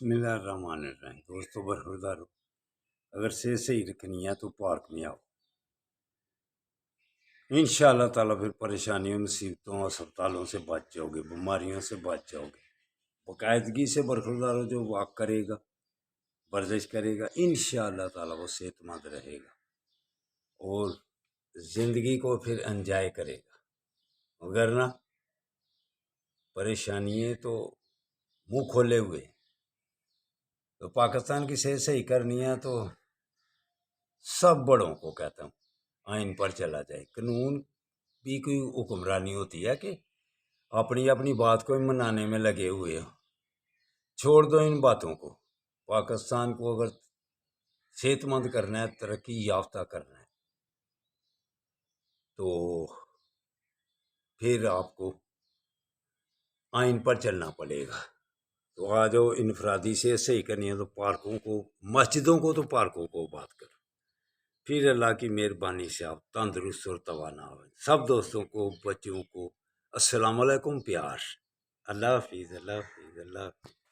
بسم اللہ الرحمن الرحیم۔ دوستو برخوردارو، اگر صحت صحیح رکھنی ہے تو پارک میں آؤ، انشاءاللہ تعالیٰ پھر پریشانیوں مصیبتوں اسپتالوں سے بچ جاؤ گے، بیماریوں سے بچ جاؤ گے۔ باقاعدگی سے برخوردارو جو واک کرے گا، ورزش کرے گا، انشاءاللہ تعالیٰ وہ صحت مند رہے گا اور زندگی کو پھر انجوائے کرے گا۔ وگرنہ پریشانی ہے تو منہ کھولے ہوئے۔ تو پاکستان کی صحت صحیح کرنی ہے تو سب بڑوں کو کہتا ہوں آئین پر چلا جائے۔ قانون بھی کوئی حکمرانی ہوتی ہے کہ اپنی اپنی بات کو منانے میں لگے ہوئے ہو؟ چھوڑ دو ان باتوں کو۔ پاکستان کو اگر صحت مند کرنا ہے، ترقی یافتہ کرنا ہے، تو پھر آپ کو آئین پر چلنا پڑے گا۔ تو آ جاؤ، انفرادی صحت صحیح کرنی ہے تو پارکوں کو، مسجدوں کو تو پارکوں کو بات کرو، پھر اللہ کی مہربانی سے آپ تندرست اور توانا ہو۔ سب دوستوں کو، بچوں کو السلام علیکم، پیار۔ اللہ حافظ، اللہ حافظ، اللہ حافظ۔